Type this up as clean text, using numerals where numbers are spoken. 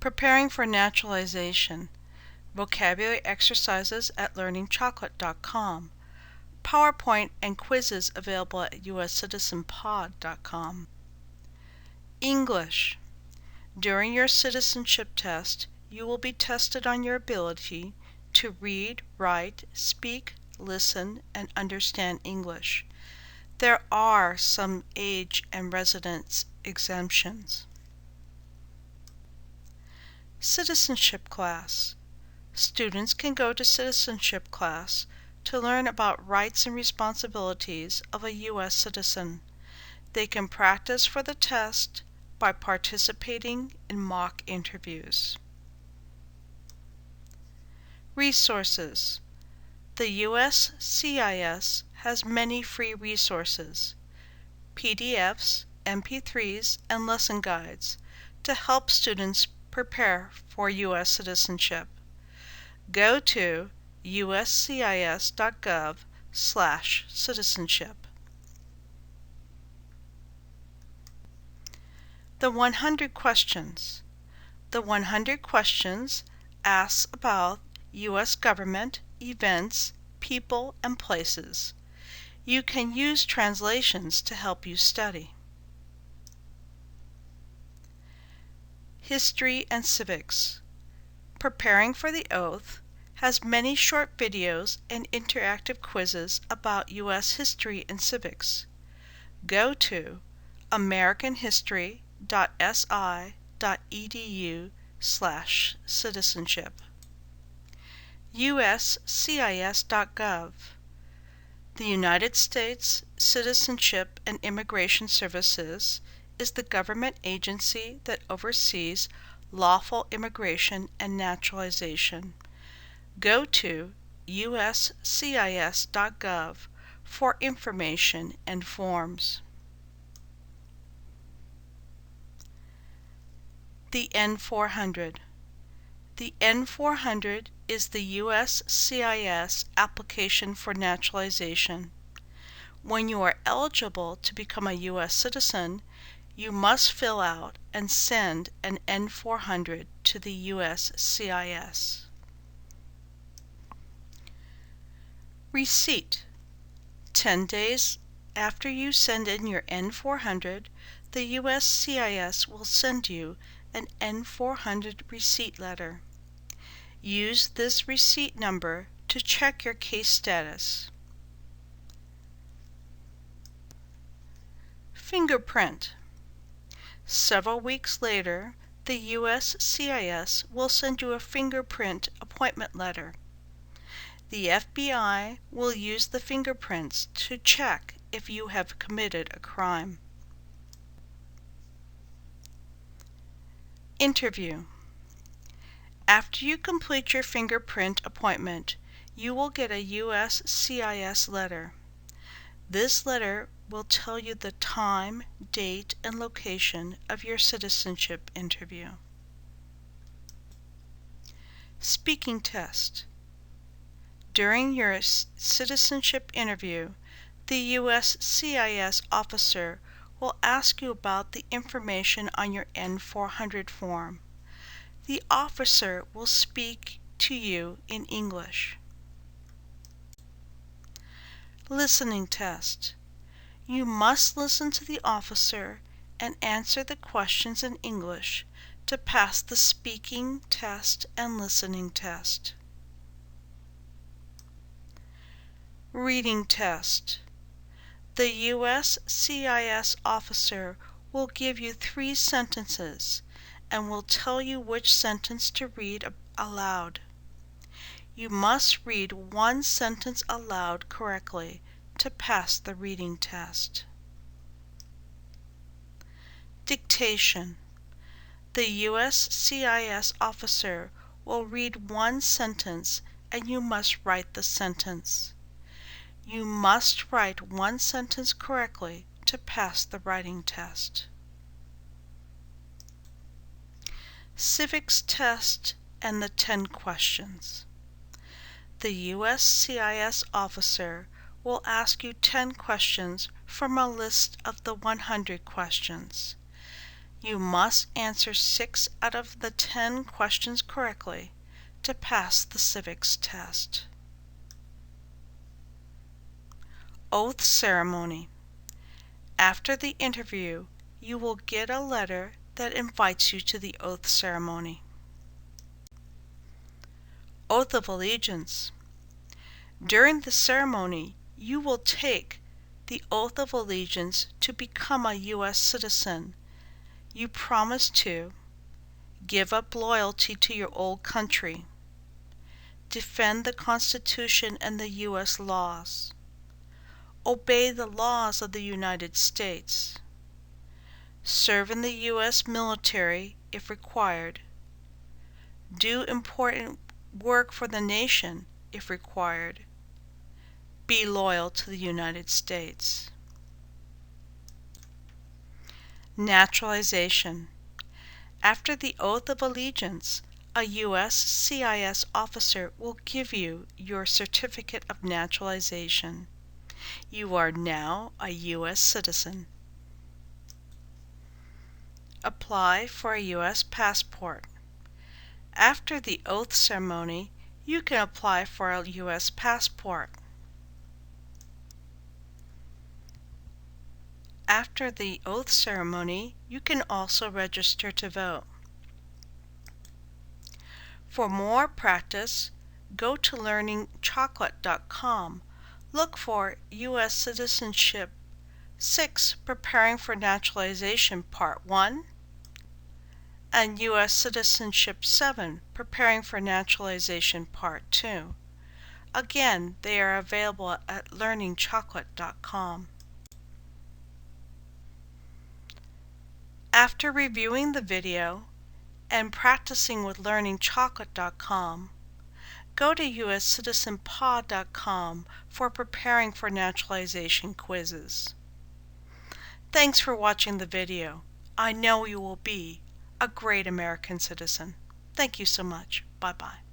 Preparing for Naturalization. Vocabulary exercises at learningchocolate.com. PowerPoint and quizzes available at USCitizenPod.com. English. During your citizenship test, you will be tested on your ability to read, write, speak, listen, and understand English. There are some age and residence exemptions. Citizenship Class. Students can go to Citizenship Class to learn about rights and responsibilities of a U.S. citizen. They can practice for the test by participating in mock interviews. Resources. The USCIS has many free resources, PDFs, MP3s, and lesson guides to help students prepare for U.S. citizenship. Go to USCIS.gov/citizenship. The 100 Questions. The 100 questions asks about U.S. government, events, people, and places. You can use translations to help you study. History and Civics. Preparing for the Oath has many short videos and interactive quizzes about U.S. history and civics. Go to americanhistory.si.edu/citizenship. USCIS.gov. The United States Citizenship and Immigration Services is the government agency that oversees lawful immigration and naturalization. Go to USCIS.gov for information and forms. The N400. The N400 is the USCIS application for naturalization. When you are eligible to become a U.S. citizen, you must fill out and send an N400 to the USCIS. Receipt. 10 days after you send in your N400, the USCIS will send you an N400 receipt letter. Use this receipt number to check your case status. Fingerprint. Several weeks later, the USCIS will send you a fingerprint appointment letter. The FBI will use the fingerprints to check if you have committed a crime. Interview. After you complete your fingerprint appointment, you will get a USCIS letter. This letter will tell you the time, date, and location of your citizenship interview. Speaking test. During your citizenship interview, the USCIS officer will ask you about the information on your N400 form. The officer will speak to you in English. Listening test. You must listen to the officer and answer the questions in English to pass the speaking test and listening test. Reading test. The USCIS officer will give you 3 sentences and will tell you which sentence to read aloud. You must read 1 sentence aloud correctly to pass the reading test. Dictation. The USCIS officer will read 1 sentence and you must write the sentence. You must write 1 sentence correctly to pass the writing test. Civics test and the 10 questions. The USCIS officer will ask you 10 questions from a list of the 100 questions. You must answer 6 out of the 10 questions correctly to pass the civics test. Oath ceremony. After the interview, you will get a letter that invites you to the oath ceremony. Oath of Allegiance. During the ceremony, you will take the oath of allegiance to become a U.S. citizen. You promise to give up loyalty to your old country, defend the Constitution and the U.S. laws, obey the laws of the United States, serve in the U.S. military if required, do important work for the nation if required, be loyal to the United States. Naturalization. After the oath of allegiance, a USCIS officer will give you your certificate of naturalization. You are now a U.S. citizen. Apply for a U.S. passport. After the oath ceremony, you can apply for a U.S. passport. After the oath ceremony, you can also register to vote. For more practice, go to learningchocolate.com. Look for U.S. Citizenship 6 Preparing for Naturalization Part 1 and U.S. Citizenship 7 Preparing for Naturalization Part 2. Again, they are available at learningchocolate.com. After reviewing the video and practicing with learningchocolate.com, go to uscitizenpod.com for preparing for naturalization quizzes. Thanks for watching the video. I know you will be a great American citizen. Thank you so much. Bye-bye.